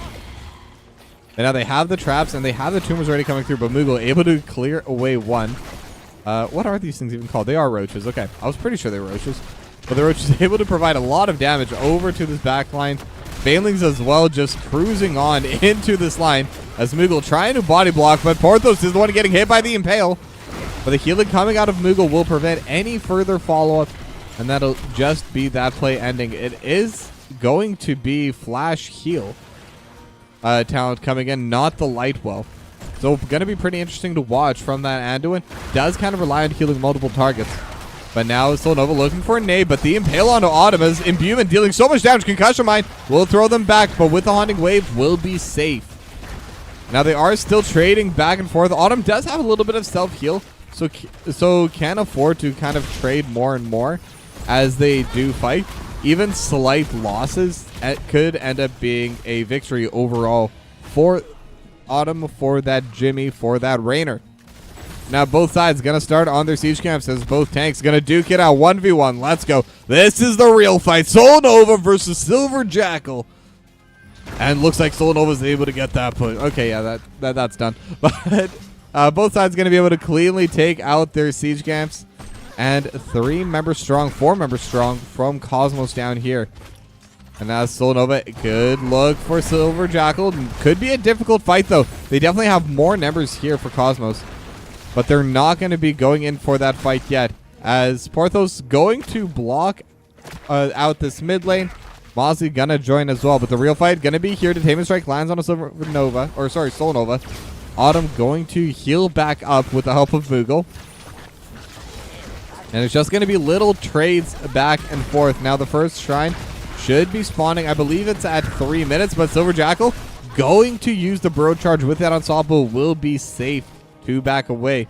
And now they have the traps and they have the tumors already coming through, but Moogle able to clear away one. What are these things even called? They are roaches. Okay, I was pretty sure they were roaches. But the Roach is able to provide a lot of damage over to this back line. Failings as well, just cruising on into this line as Moogle trying to body block, but Porthos is the one getting hit by the Impale. But the healing coming out of Moogle will prevent any further follow-up, and that'll just be that play ending. It is going to be Flash Heal talent coming in, not the Lightwell. So going to be pretty interesting to watch from that Anduin. Does kind of rely on healing multiple targets. But now Solnova looking for a nade, but the Impale onto Autumn as Imbuement dealing so much damage. Concussion Mine will throw them back, but with the Haunting Wave will be safe. Now they are still trading back and forth. Autumn does have a little bit of self-heal, so can afford to kind of trade more and more as they do fight. Even slight losses could end up being a victory overall for Autumn, for that Jimmy, for that Raynor. Now both sides going to start on their siege camps as both tanks going to duke it out 1v1. Let's go. This is the real fight. Solnova versus Silver Jackal. And looks like Solnova's able to get that push. Okay, yeah, that's done. But both sides going to be able to cleanly take out their siege camps. And 4 members strong from Cosmos down here. And now Solnova, good look for Silver Jackal. Could be a difficult fight though. They definitely have more numbers here for Cosmos. But they're not going to be going in for that fight yet. As Porthos going to block out this mid lane. Mosley going to join as well. But the real fight going to be here. Detainment Strike lands on a Solnova. Autumn going to heal back up with the help of Moogle. And it's just going to be little trades back and forth. Now the first shrine should be spawning. I believe it's at 3 minutes. But Silver Jackal going to use the Burrow Charge with that Unstoppable will be safe. 2 back away.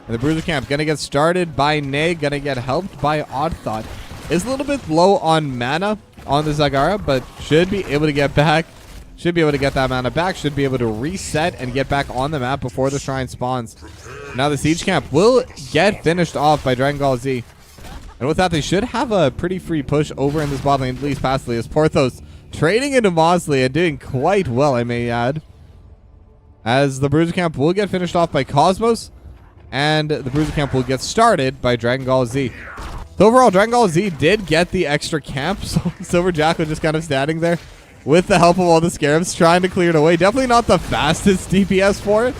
And the Bruiser Camp going to get started by Nay. Going to get helped by Odd Thought. Is a little bit low on mana on the Zagara, but should be able to get back. Should be able to get that mana back. Should be able to reset and get back on the map before the shrine spawns. Now the Siege Camp will get finished off by Dragon Ball Z. And with that, they should have a pretty free push over in this bot lane, at least passively, as Porthos trading into Mosley and doing quite well, I may add. As the Bruiser Camp will get finished off by Cosmos, and the Bruiser Camp will get started by Dragon Ball Z. So overall, Dragon Gall Z did get the extra camp, so Silver Jackal just kind of standing there with the help of all the Scarabs trying to clear it away. Definitely not the fastest DPS for it,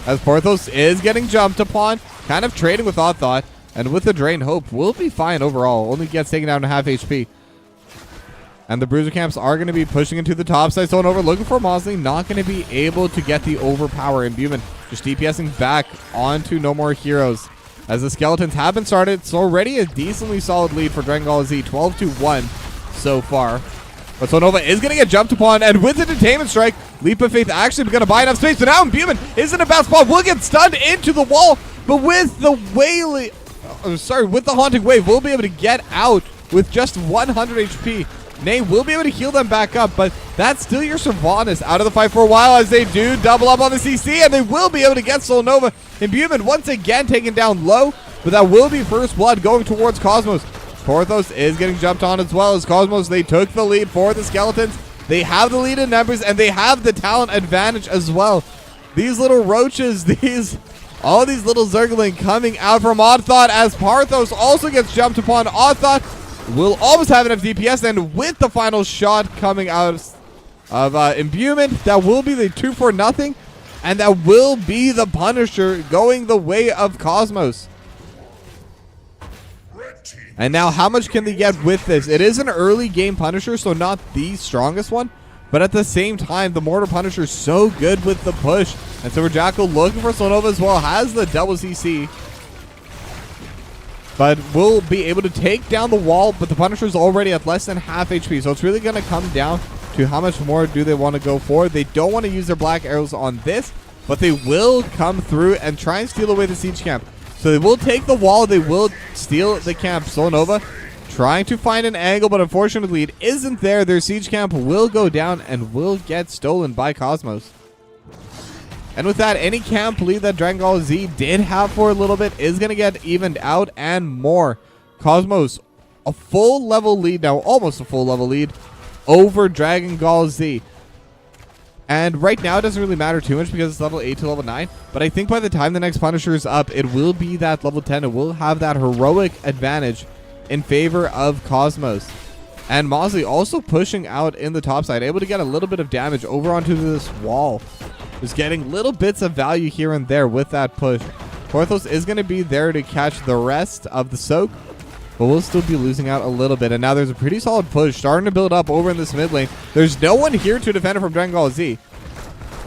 as Porthos is getting jumped upon, kind of trading with Odd Thought, and with the Drain Hope, will be fine overall. Only gets taken down to half HP. And the Bruiser Camps are going to be pushing into the top side. Zone over, looking for Mosley. Not going to be able to get the overpower. And Buman just DPSing back onto No More Heroes. As the Skeletons have been started, it's already a decently solid lead for Dragon Gall Z. 12-1 so far. But Sonova is going to get jumped upon. And with the Detainment Strike, Leap of Faith actually going to buy enough space. So now Buman is in a bad spot. Will get stunned into the wall. But with the with the Haunting Wave, we'll be able to get out with just 100 HP. Nay will be able to heal them back up, but that's still your Sylvanas out of the fight for a while as they do double up on the CC, and they will be able to get Soul Nova. And Buman once again taken down low, but that will be first blood going towards Cosmos. Porthos is getting jumped on as well as Cosmos. They took the lead for the Skeletons. They have the lead in numbers, and they have the talent advantage as well. These little roaches, all these little Zergling coming out from Odd Thought as Porthos also gets jumped upon. Odd Thought will almost have enough DPS, and with the final shot coming out of Imbuement, that will be the 2-for-0, and that will be the Punisher going the way of Cosmos. And now, how much can they get with this? It is an early game Punisher, so not the strongest one, but at the same time, the Mortar Punisher is so good with the push. And Silver Jackal looking for Sonova as well, has the double CC. But will be able to take down the wall, but the Punisher's already at less than half HP. So it's really going to come down to how much more do they want to go for. They don't want to use their black arrows on this, but they will come through and try and steal away the siege camp. So they will take the wall. They will steal the camp. Solnova trying to find an angle, but unfortunately it isn't there. Their siege camp will go down and will get stolen by Cosmos. And with that, any camp lead that Dragon Gall Z did have for a little bit is going to get evened out and more. Cosmos, a full level lead now, almost a full level lead over Dragon Gall Z. And right now, it doesn't really matter too much because it's level 8 to level 9. But I think by the time the next Punisher is up, it will be that level 10. It will have that heroic advantage in favor of Cosmos. And Mosley also pushing out in the top side, able to get a little bit of damage over onto this wall. Just getting little bits of value here and there with that push. Porthos is going to be there to catch the rest of the soak, but we'll still be losing out a little bit. And now there's a pretty solid push starting to build up over in this mid lane. There's no one here to defend it from Dragon Gall Z.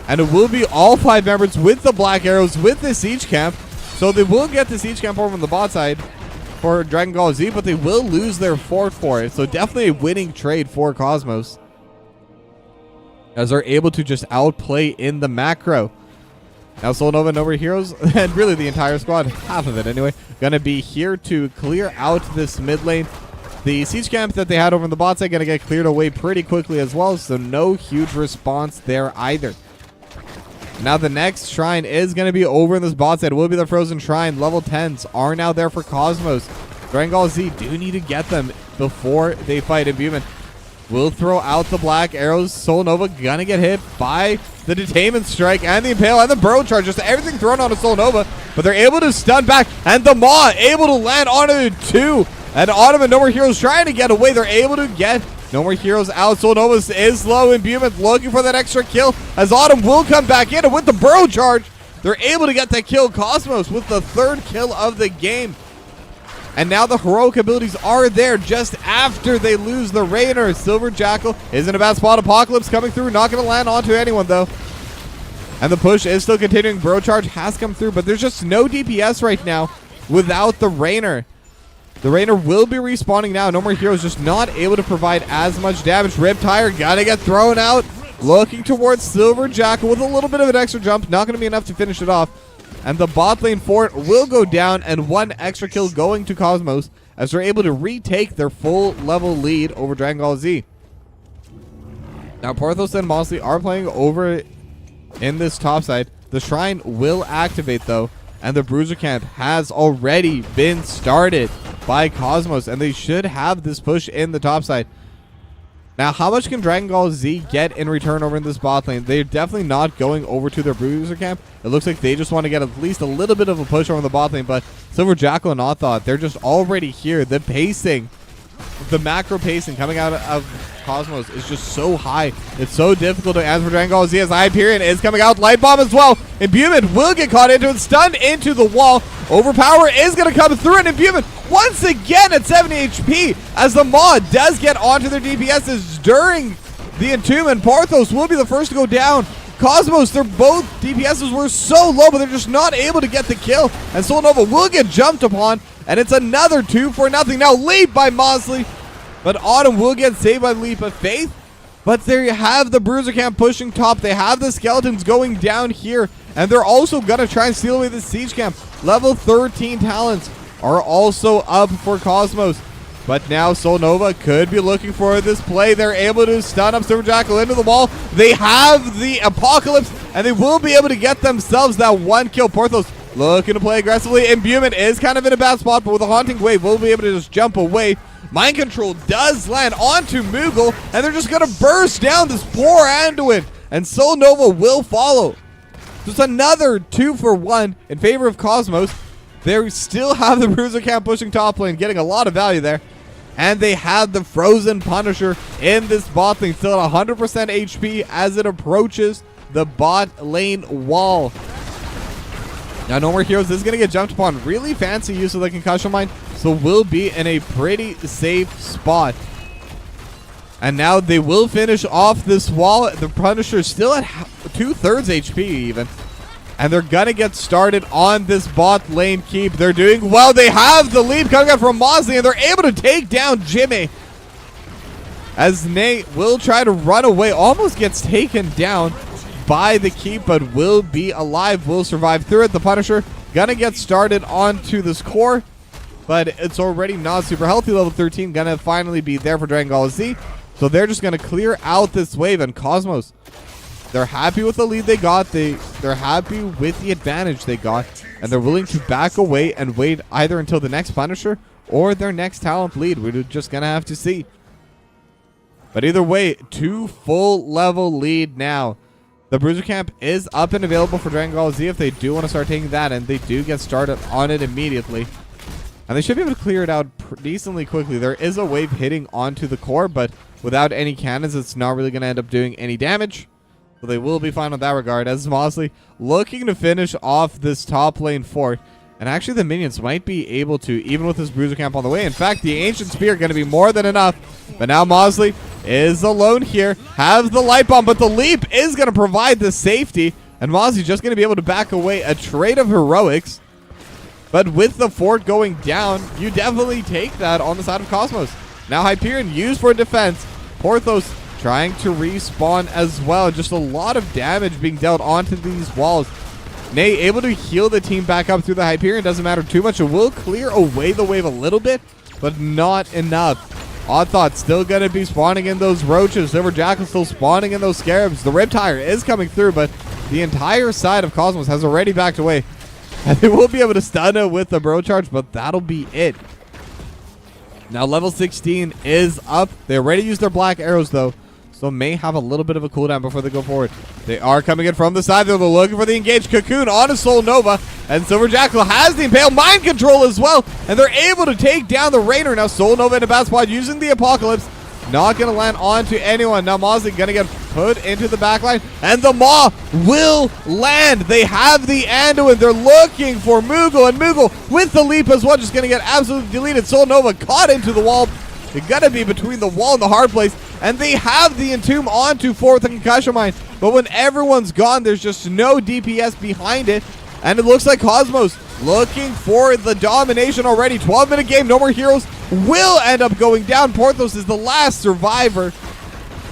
And it will be all 5 members with the black arrows with the siege camp. So they will get the siege camp over on the bot side for Dragon Gall Z, but they will lose their fort for it. So definitely a winning trade for Cosmos, as they're able to just outplay in the macro. Now Solnova and No More Heroes, and really the entire squad, half of it anyway, gonna be here to clear out this mid lane. The siege camp that they had over in the bot side gonna get cleared away pretty quickly as well, so no huge response there either. Now the next shrine is gonna be over in this bot side. It will be the Frozen Shrine. Level 10s are now there for Cosmos. Dragon Gall Z do need to get them before they fight. And Buman will throw out the black arrows. Soul Nova gonna get hit by the Detainment Strike and the Impale and the Burrow Charge. Just everything thrown onto Soul Nova, but they're able to stun back. And the Maw able to land onto 2. And Autumn and No More Heroes trying to get away. They're able to get No More Heroes out. Soul Nova is low, and Buman looking for that extra kill as Autumn will come back in. And with the Burrow Charge, they're able to get that kill. Cosmos with the 3rd kill of the game. And now the heroic abilities are there just after they lose the Rainer. Silver Jackal is in a bad spot. Apocalypse coming through. Not going to land onto anyone, though. And the push is still continuing. Bro Charge has come through, but there's just no DPS right now without the Rainer. The Rainer will be respawning now. No More Heroes just not able to provide as much damage. Riptire got to get thrown out. Looking towards Silver Jackal with a little bit of an extra jump. Not going to be enough to finish it off. And the bot lane fort will go down, and 1 extra kill going to Cosmos as they're able to retake their full level lead over Dragon Gall Z. Now Porthos and Mosley are playing over in this top side. The shrine will activate though, and the Bruiser camp has already been started by Cosmos, and they should have this push in the top side. Now, how much can Dragon Gall Z get in return over in this bot lane? They're definitely not going over to their bruiser camp. It looks like they just want to get at least a little bit of a push over the bot lane, but Silver Jackal and Authot, they're just already here. The pacing, the macro pacing coming out of Cosmos is just so high. It's so difficult to answer for Dragon Gall Z as Hyperion is coming out. Light Bomb as well. Imbuement will get caught into it, stunned into the wall. Overpower is going to come through, and Imbuement once again at 70 HP as the Maw does get onto their DPSs during the Entombment. Porthos will be the first to go down. Cosmos, their both DPSs were so low, but they're just not able to get the kill. And Soul Nova will get jumped upon, and it's another 2-0. Now Leap by Mosley, but Autumn will get saved by Leap of Faith. But there you have the Bruiser camp pushing top. They have the Skeletons going down here, and they're also going to try and steal away the Siege camp. Level 13 talents are also up for Cosmos. But now Soul Nova could be looking for this play. They're able to stun up Silver Jackal into the wall. They have the Apocalypse, and they will be able to get themselves that one kill. Porthos looking to play aggressively. Imbuement is kind of in a bad spot, but with a Haunting Wave, we'll be able to just jump away. Mind Control does land onto Moogle, and they're just going to burst down this poor Anduin, and Soul Nova will follow. Just another 2-for-1 in favor of Cosmos. They still have the Bruiser camp pushing top lane, getting a lot of value there. And they have the Frozen Punisher in this bot lane, still at 100% HP as it approaches the bot lane wall. Now, No More Heroes is going to get jumped upon. Really fancy use of the Concussion Mine, so will be in a pretty safe spot. And now they will finish off this wall. The Punisher still at 2/3 HP even. And they're going to get started on this bot lane keep. They're doing well. They have the lead coming up from Mosley, and they're able to take down Jimmy. As Nate will try to run away. Almost gets taken down by the keep, but will be alive. Will survive through it. The Punisher going to get started onto this core. But it's already not super healthy. Level 13 going to finally be there for Dragon Gall Z. So they're just going to clear out this wave. And Cosmos, they're happy with the lead they got. They're happy with the advantage they got. And they're willing to back away and wait either until the next Punisher or their next talent lead. We're just going to have to see. But either way, 2 full level lead now. The Bruiser camp is up and available for Dragon Gall Z if they do want to start taking that. And they do get started on it immediately. And they should be able to clear it out decently quickly. There is a wave hitting onto the core, but without any cannons, it's not really going to end up doing any damage. So they will be fine in that regard, as Mosley looking to finish off this top lane fort. And actually the minions might be able to, even with this Bruiser camp on the way. In fact, the Ancient Spear going to be more than enough. But now Mosley is alone here. Have the Light Bomb, but the Leap is going to provide the safety. And Mosley just going to be able to back away a trade of heroics. But with the fort going down, you definitely take that on the side of Cosmos. Now Hyperion used for defense. Porthos trying to respawn as well. Just a lot of damage being dealt onto these walls. Nay able to heal the team back up through the Hyperion. Doesn't matter too much. It will clear away the wave a little bit, but not enough. Oddthought still going to be spawning in those roaches. Silver Jackal still spawning in those scarabs. The Riptire is coming through, but the entire side of Cosmos has already backed away. And they will be able to stun it with the Bro Charge, but that'll be it. Now level 16 is up. They already used their black arrows though, so may have a little bit of a cooldown before they go forward. They are coming in from the side. They're looking for the engaged Cocoon on a Soul Nova. And Silver Jackal has the Impale Mind Control as well. And they're able to take down the Rainer. Now Soul Nova in a bad spot using the Apocalypse. Not going to land onto anyone. Now Mosley going to get put into the backline. And the Maw will land. They have the Anduin. They're looking for Moogle. And Moogle with the leap as well. Just going to get absolutely deleted. Soul Nova caught into the wall. They're going to be between the wall and the hard place. And they have the Entomb onto 4th and Concussion Mine. But when everyone's gone, there's just no DPS behind it. And it looks like Cosmos looking for the domination already. 12-minute game. No More Heroes will end up going down. Porthos is the last survivor.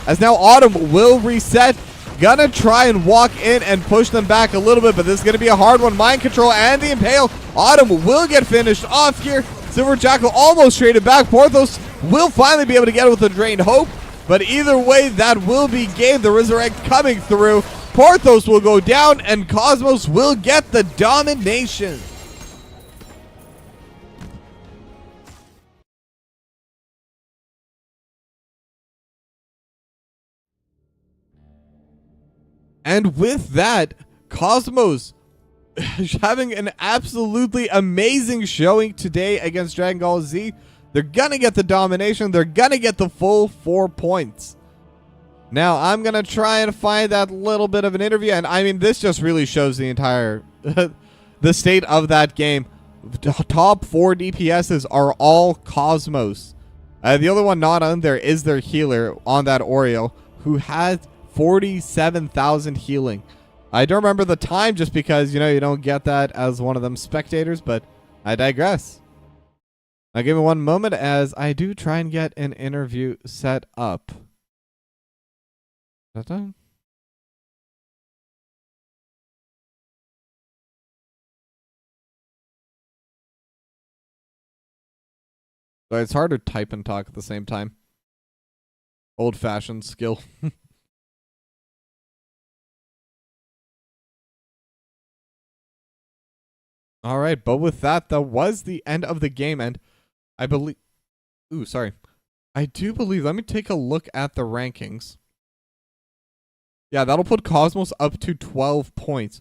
As now Autumn will reset. Gonna try and walk in and push them back a little bit. But this is going to be a hard one. Mind Control and the Impale. Autumn will get finished off here. Silver Jackal almost traded back. Porthos will finally be able to get it with a Drained Hope. But either way, that will be game. The Resurrect coming through. Porthos will go down, and Cosmos will get the domination. And with that, Cosmos having an absolutely amazing showing today against Dragon Gall Z. They're gonna get the domination. They're gonna get the full 4 points. Now, I'm gonna try and find that little bit of an interview, and I mean, this just really shows the entire the state of that game. Top 4 DPSs are all Cosmos. The other one not on there is their healer on that Oreo, who has 47,000 healing. I don't remember the time just because, you know, you don't get that as one of them spectators, but I digress. Now give me one moment as I do try and get an interview set up. Ta-da. So it's hard to type and talk at the same time. Old-fashioned skill. All right, but with that was the end of the game, and I believe... Ooh, sorry. I do believe... Let me take a look at the rankings. Yeah, that'll put Cosmos up to 12 points.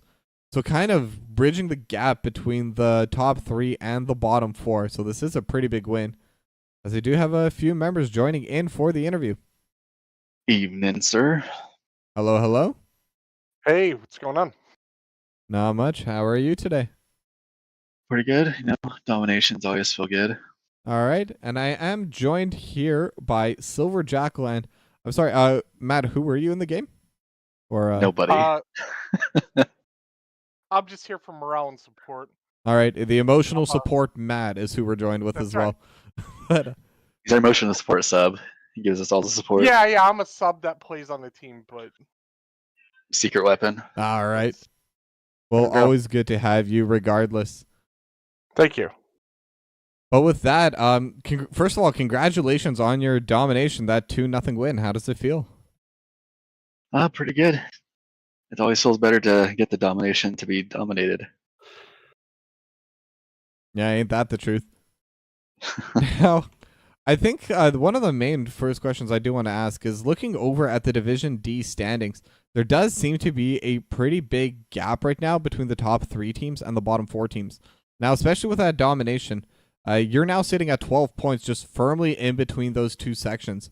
So kind of bridging the gap between the top 3 and the bottom 4. So this is a pretty big win, as I do have a few members joining in for the interview. Evening, sir. Hello, hello. Hey, what's going on? Not much. How are you today? Pretty good. You know, dominations always feel good. All right, and I am joined here by Silver Jackal, and I'm sorry, Matt, who were you in the game? Or Nobody. I'm just here for morale and support. All right, the emotional support Matt is who we're joined with as well. But, He's our emotional support sub. He gives us all the support. Yeah, I'm a sub that plays on the team, but Secret weapon. all right. Well, always good to have you regardless. Thank you. But with that, first of all, congratulations on your domination, that 2-0 win. How does it feel? Pretty good. It always feels better to get the domination to be dominated. Yeah, ain't that the truth? Now, I think one of the main first questions I do want to ask is, looking over at the Division D standings, there does seem to be a pretty big gap right now between the top 3 teams and the bottom 4 teams. Now, especially with that domination, you're now sitting at 12 points, just firmly in between those 2 sections.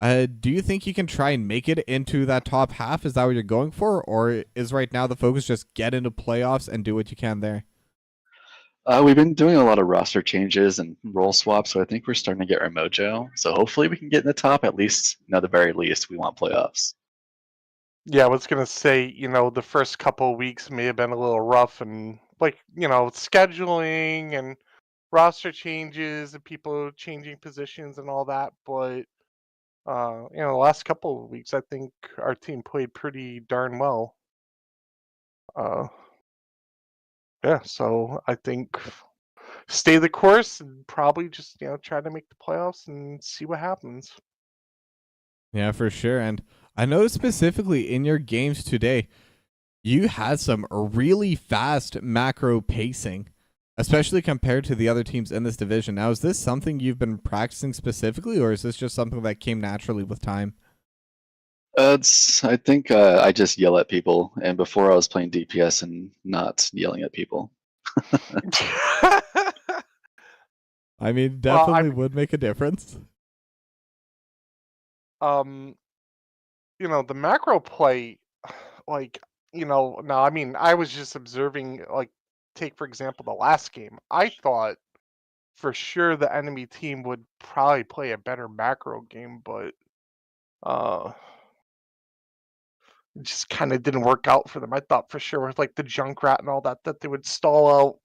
Do you think you can try and make it into that top half? Is that what you're going for? Or is right now the focus just get into playoffs and do what you can there? We've been doing a lot of roster changes and role swaps, so I think we're starting to get our mojo. So hopefully we can get in the top, at least, at the very least, we want playoffs. Yeah, I was going to say, you know, the first couple of weeks may have been a little rough, and, like, you know, scheduling and roster changes and people changing positions and all that, but you know, the last couple of weeks, I think our team played pretty darn well. Yeah, so I think stay the course and probably just, you know, try to make the playoffs and see what happens. Yeah, for sure. And I know specifically in your games today, you had some really fast macro pacing, especially compared to the other teams in this division. Now, is this something you've been practicing specifically, or is this just something that came naturally with time? I think I just yell at people, and before I was playing DPS and not yelling at people. I mean, definitely would make a difference. You know, the macro play, like, you know, now, I mean, I was just observing, like, take, for example, the last game. I thought for sure the enemy team would probably play a better macro game, but it just kind of didn't work out for them. I thought for sure with, like, the Junkrat and all that they would stall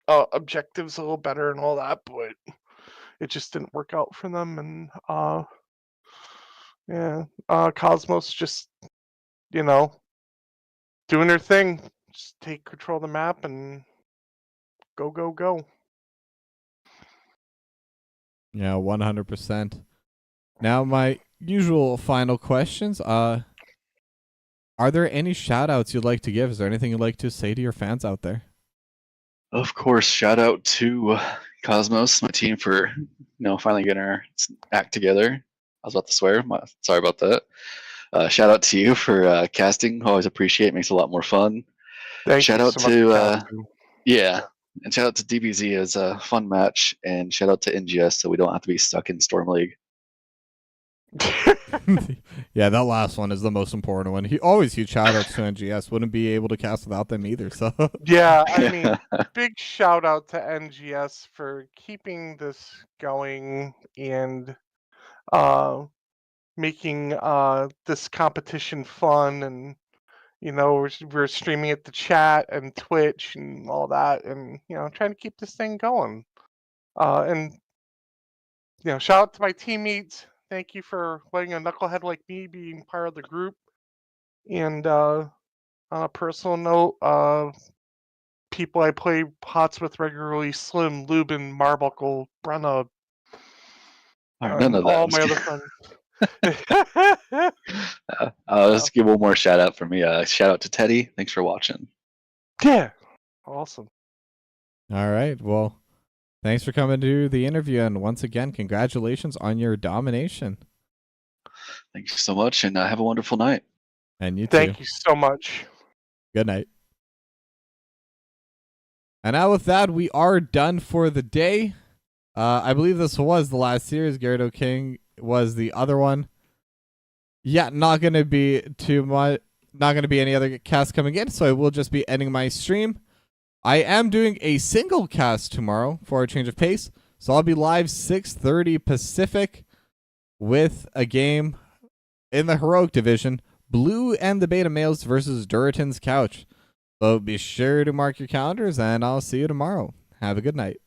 out objectives a little better and all that, but it just didn't work out for them. And yeah, Cosmos just, you know, doing their thing. Just take control of the map and go, go, go. Yeah, 100%. Now, my usual final questions. Are there any shout outs you'd like to give? Is there anything you'd like to say to your fans out there? Of course, shout out to Cosmos, my team, for, you know, finally getting our act together. I was about to swear. Sorry about that. Shout out to you for casting. Always appreciate it. Makes it a lot more fun. Thank Shout you out so much for to casting. yeah, and shout out to DBZ. It was a fun match, and shout out to NGS so we don't have to be stuck in Storm League. Yeah, that last one is the most important one. He always huge shout outs to NGS. Wouldn't be able to cast without them either. So Yeah, I mean, big shout out to NGS for keeping this going and making this competition fun. And we're streaming at the chat and Twitch and all that, and trying to keep this thing going. And shout out to my teammates. Thank you for letting a knucklehead like me being part of the group. And on a personal note, people I play pots with regularly: Slim, Lubin, Marbuckle, Brenna, None of all that. my other friends. Let's give one more shout out for me. Shout out to Teddy. Thanks for watching. Yeah, awesome. all right, well, thanks for coming to the interview, and once again, congratulations on your domination. Thank you so much, and have a wonderful night. And you too. Thank you so much. Good night. And now with that, we are done for the day. I believe this was the last series. Gyarados King was the other one. Yeah, not going to be too much. Not going to be any other casts coming in, so I will just be ending my stream. I am doing a single cast tomorrow for a change of pace, so I'll be live 6:30 Pacific with a game in the Heroic Division, Blue and the Beta Males versus Duratan's Couch. So be sure to mark your calendars, and I'll see you tomorrow. Have a good night.